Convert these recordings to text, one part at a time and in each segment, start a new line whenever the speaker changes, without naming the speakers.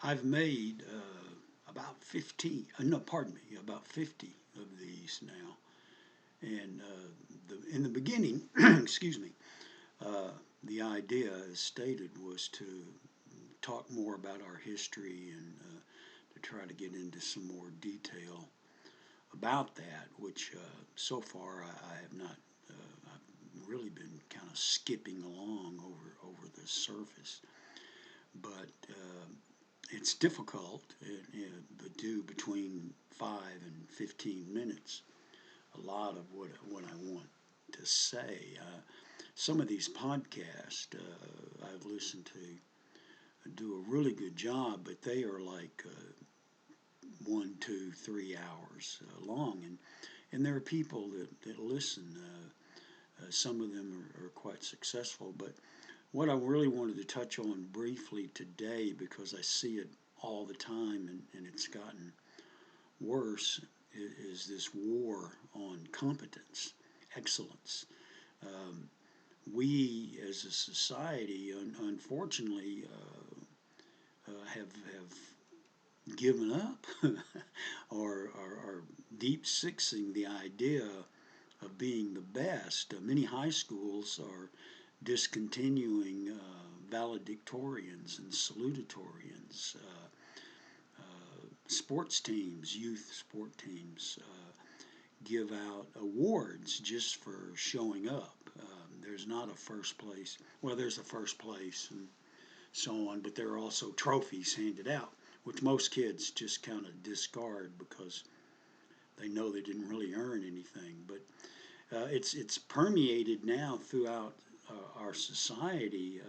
I've made about 50, no, pardon me, about 50 of these now. And in the beginning, excuse me, uh, the idea, as stated, was to talk more about our history and to try to get into some more detail about that, which so far I have not. I've really been kind of skipping along over the surface, but it's difficult to do between 5 and 15 minutes. A lot of what I want to say. Some of these podcasts I've listened to do a really good job, but they are like 1, 2, 3 hours long, and there are people that listen. Some of them are quite successful, but what I really wanted to touch on briefly today, because I see it all the time and it's gotten worse, is this war on competence, excellence. Um, we as a society, unfortunately, have given up or deep sixing the idea of being the best. Many high schools are discontinuing valedictorians and salutatorians. Sports teams, youth sport teams, give out awards just for showing up. There's not a first place. Well, there's a first place and so on, but there are also trophies handed out, which most kids just kind of discard because they know they didn't really earn anything. But it's permeated now throughout our society.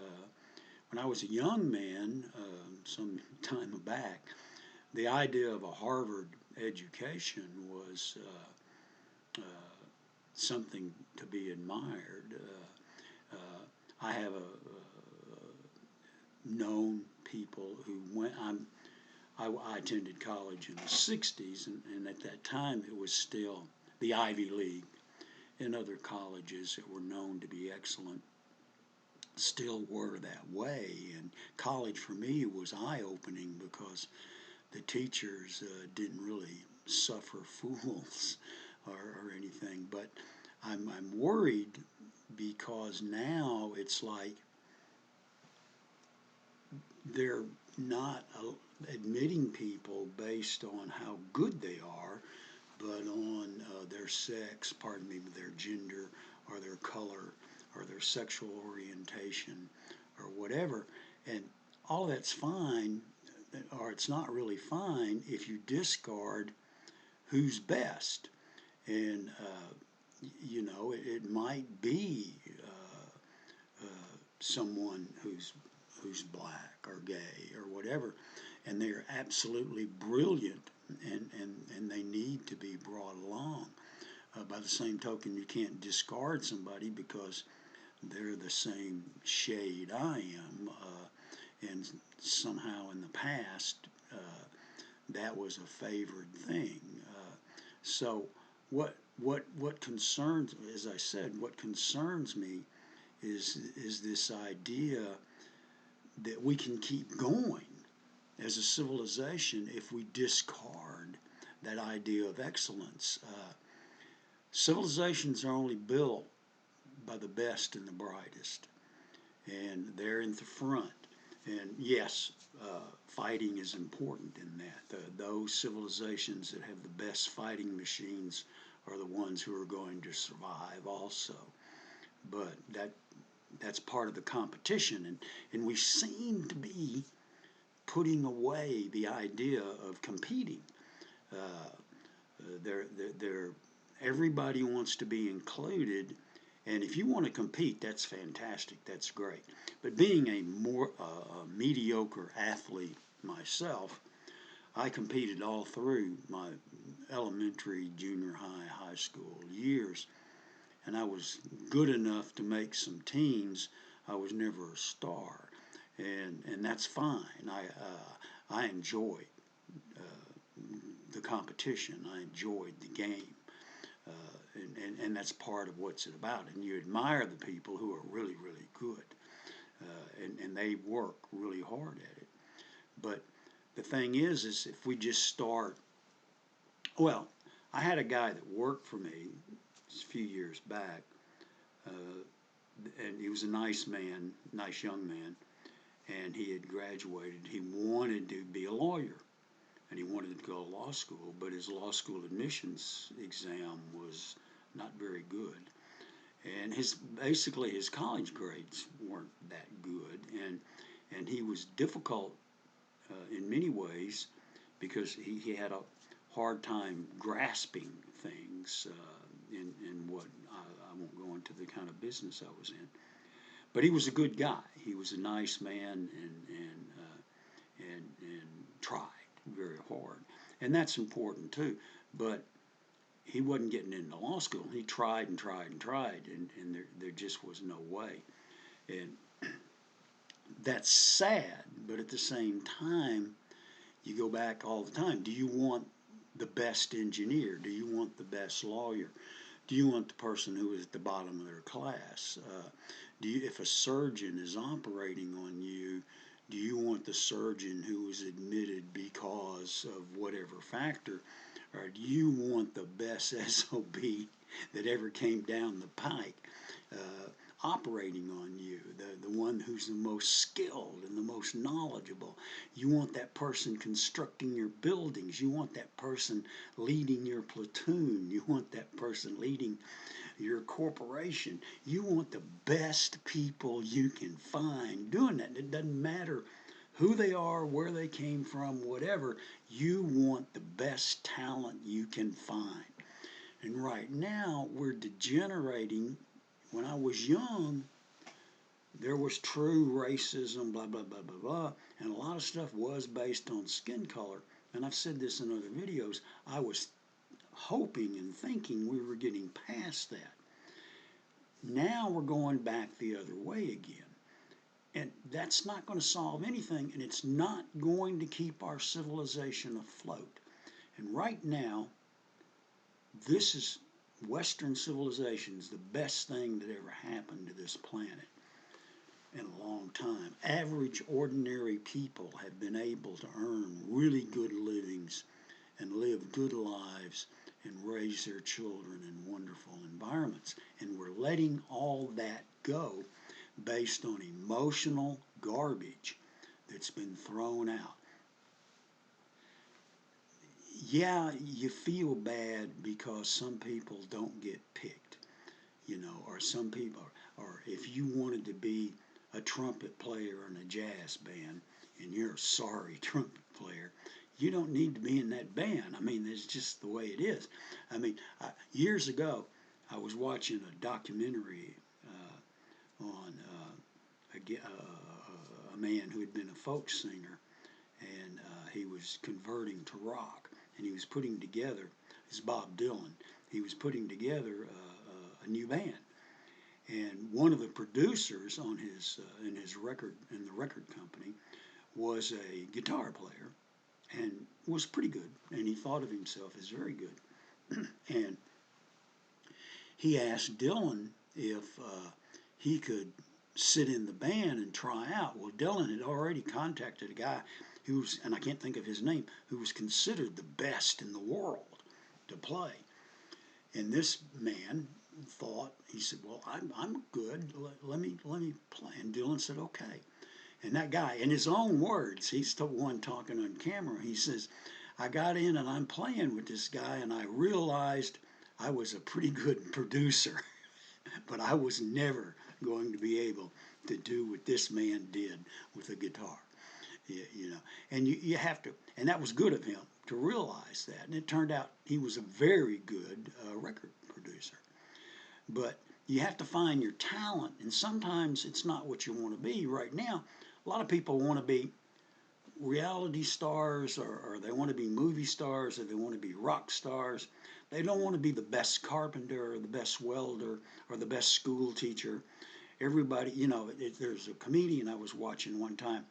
When I was a young man, some time back, the idea of a Harvard education was something to be admired. I have known people who went. I attended college in the '60s, and at that time it was still the Ivy League and other colleges that were known to be excellent still were that way. And college for me was eye-opening because the teachers didn't really suffer fools or anything. But I'm worried because now it's like they're not admitting people based on how good they are, but on their sex, pardon me, their gender or their color or their sexual orientation or whatever. And all that's fine, or it's not really fine if you discard who's best. And, it might be someone who's black or gay or whatever, and they're absolutely brilliant, and they need to be brought along. By the same token, you can't discard somebody because they're the same shade I am, and somehow in the past that was a favored thing. So what concerns, as I said, what concerns me is this idea that we can keep going as a civilization if we discard that idea of excellence. Civilizations are only built by the best and the brightest, and they're in the front. And yes, fighting is important in that. Those civilizations that have the best fighting machines are the ones who are going to survive also. But that's part of the competition, and we seem to be putting away the idea of competing. Uh, they're, everybody wants to be included, and if you want to compete, that's fantastic, that's great. But being a more mediocre athlete myself, I competed all through my elementary, junior high, high school years, and I was good enough to make some teams. I was never a star, and that's fine. I enjoyed the competition. I enjoyed the game, and that's part of what's it about. And you admire the people who are really, really good, and they work really hard at it. But the thing is if we just start, well, I had a guy that worked for me a few years back, and he was a nice man, nice young man, and he had graduated. He wanted to be a lawyer, and he wanted to go to law school, but his law school admissions exam was not very good. And basically his college grades weren't that good, and he was difficult in many ways because he had a hard time grasping things in what I won't go into the kind of business I was in. But he was a good guy. He was a nice man and tried very hard, and that's important too. But he wasn't getting into law school. He tried and tried and tried, and there just was no way. And that's sad, but at the same time, you go back all the time. Do you want the best engineer? Do you want the best lawyer? Do you want the person who is at the bottom of their class? If a surgeon is operating on you, do you want the surgeon who was admitted because of whatever factor? Or do you want the best SOB that ever came down the pike operating on you, the one who's the most skilled and the most knowledgeable? You want that person constructing your buildings. You want that person leading your platoon. You want that person leading your corporation. You want the best people you can find doing that. It doesn't matter who they are, where they came from, whatever. You want the best talent you can find. And right now, we're degenerating. When I was young, there was true racism, blah, blah, blah, blah, blah, and a lot of stuff was based on skin color. And I've said this in other videos. I was hoping and thinking we were getting past that. Now we're going back the other way again. And that's not going to solve anything, and it's not going to keep our civilization afloat. And right now, this is Western civilization's the best thing that ever happened to this planet in a long time. Average, ordinary people have been able to earn really good livings and live good lives and raise their children in wonderful environments. And we're letting all that go based on emotional garbage that's been thrown out. Yeah, you feel bad because some people don't get picked, or some people, or if you wanted to be a trumpet player in a jazz band and you're a sorry trumpet player, you don't need to be in that band. I mean, that's just the way it is. I mean, years ago, I was watching a documentary on a man who had been a folk singer, and he was converting to rock, and he was putting together, it's Bob Dylan, he was putting together a new band. And one of the producers on in the record company was a guitar player, and was pretty good, and he thought of himself as very good. And he asked Dylan if he could sit in the band and try out. Well, Dylan had already contacted a guy who's, and I can't think of his name, who was considered the best in the world to play. And this man thought, he said, well, I'm good, let me play. And Dylan said, okay. And that guy, in his own words, he's the one talking on camera, he says, I got in and I'm playing with this guy, and I realized I was a pretty good producer, but I was never going to be able to do what this man did with a guitar. And you have to, and that was good of him to realize that. And it turned out he was a very good record producer. But you have to find your talent, and sometimes it's not what you want to be. Right now, a lot of people want to be reality stars, or they want to be movie stars, or they want to be rock stars. They don't want to be the best carpenter, or the best welder, or the best school teacher. Everybody, there's a comedian I was watching one time.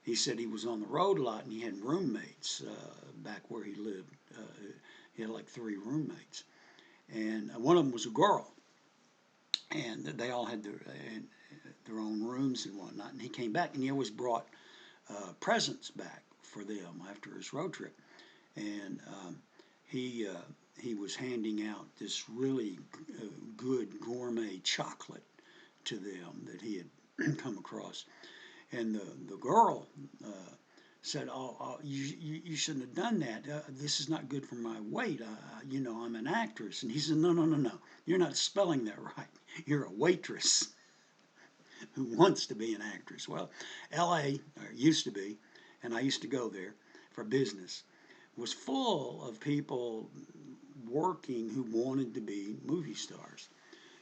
He said he was on the road a lot, and he had roommates back where he lived. He had like 3 roommates, and one of them was a girl, and they all had their own rooms and whatnot. And he came back, and he always brought presents back for them after his road trip, and he was handing out this really good gourmet chocolate to them that he had come across, and the girl said, "Oh, you shouldn't have done that. This is not good for my weight. I'm an actress." And he said, "No, no, no, no. You're not spelling that right. You're a waitress who wants to be an actress." Well, L.A., or used to be, and I used to go there for business, was full of people working who wanted to be movie stars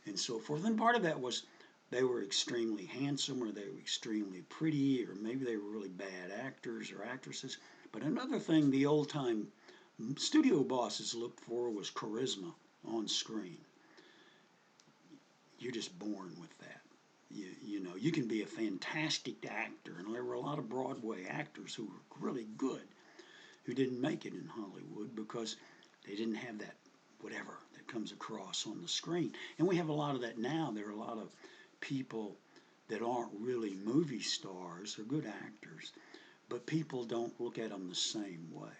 and so forth. And part of that was they were extremely handsome, or they were extremely pretty, or maybe they were really bad actors or actresses. But another thing the old-time studio bosses looked for was charisma on screen. You're just born with that. You can be a fantastic actor, and there were a lot of Broadway actors who were really good who didn't make it in Hollywood because they didn't have that whatever that comes across on the screen. And we have a lot of that now. There are a lot of people that aren't really movie stars. They're good actors, but people don't look at them the same way.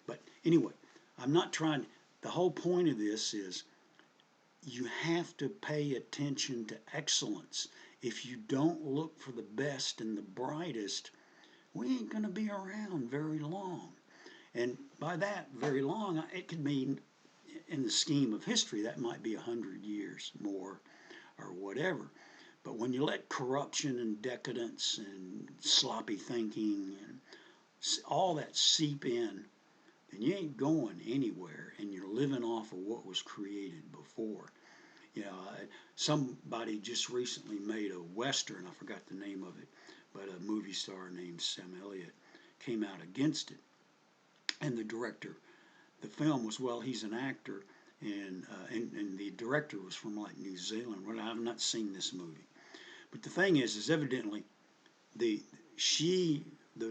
But anyway, I'm not trying. The whole point of this is you have to pay attention to excellence. If you don't look for the best and the brightest, we ain't going to be around very long. And by that, very long, it could mean, in the scheme of history, that might be 100 years more or whatever. But when you let corruption and decadence and sloppy thinking and all that seep in, then you ain't going anywhere, and you're living off of what was created before. Somebody just recently made a Western, I forgot the name of it, but a movie star named Sam Elliott came out against it. And the director, the film was, well, he's an actor, and the director was from like New Zealand. Well, I've not seen this movie. But the thing is evidently the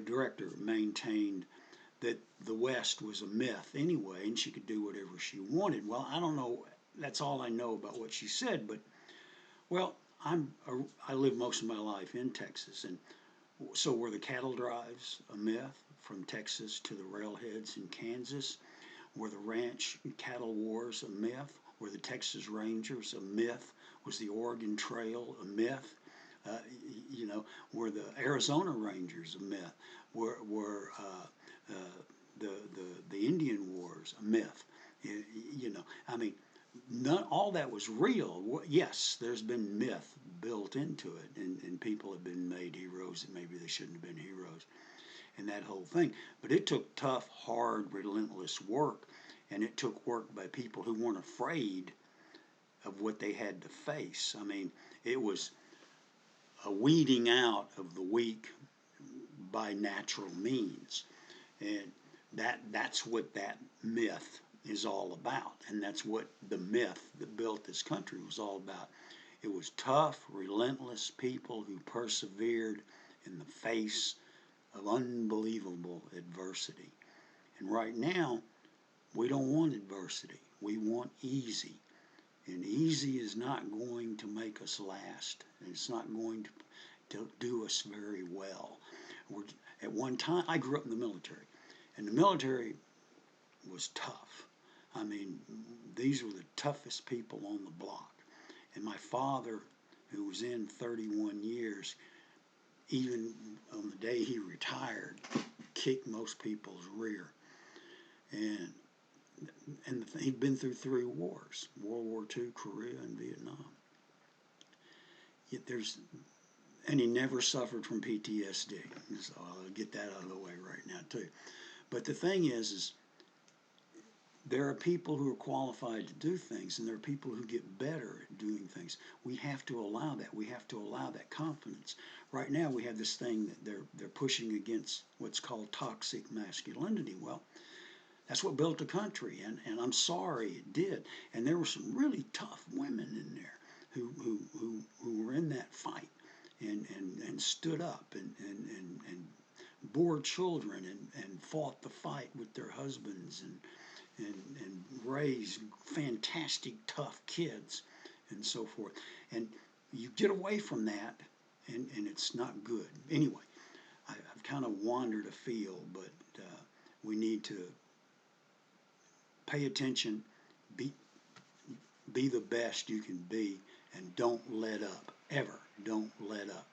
director maintained that the West was a myth anyway, and she could do whatever she wanted. Well, I don't know. That's all I know about what she said. But well, I lived most of my life in Texas, and so were the cattle drives a myth from Texas to the railheads in Kansas? Were the ranch cattle wars a myth? Were the Texas Rangers a myth? Was the Oregon Trail a myth? Were the Arizona Rangers a myth? Were the Indian Wars a myth? All that was real. Yes, there's been myth built into it, and people have been made heroes that maybe they shouldn't have been heroes, and that whole thing. But it took tough, hard, relentless work, and it took work by people who weren't afraid of what they had to face. It was a weeding out of the weak by natural means, and that's what that myth is all about, and that's what the myth that built this country was all about. It was tough, relentless people who persevered in the face of unbelievable adversity. And right now, we don't want adversity. We want easy. And easy is not going to make us last. And it's not going to do us very well. At one time, I grew up in the military, and the military was tough. These were the toughest people on the block. And my father, who was in 31 years, even on the day he retired, kicked most people's rear. And he'd been through 3 wars, World War II, Korea, and Vietnam. And he never suffered from PTSD. So I'll get that out of the way right now, too. But the thing is there are people who are qualified to do things, and there are people who get better at doing things. We have to allow that. We have to allow that confidence. Right now, we have this thing that they're pushing against what's called toxic masculinity. Well, that's what built the country, and I'm sorry it did. And there were some really tough women in there who were in that fight and stood up and bore children and fought the fight with their husbands and raised fantastic, tough kids and so forth. And you get away from that, and it's not good. Anyway, I've kind of wandered afield, but we need to pay attention, be be the best you can be, and don't let up ever. Don't let up.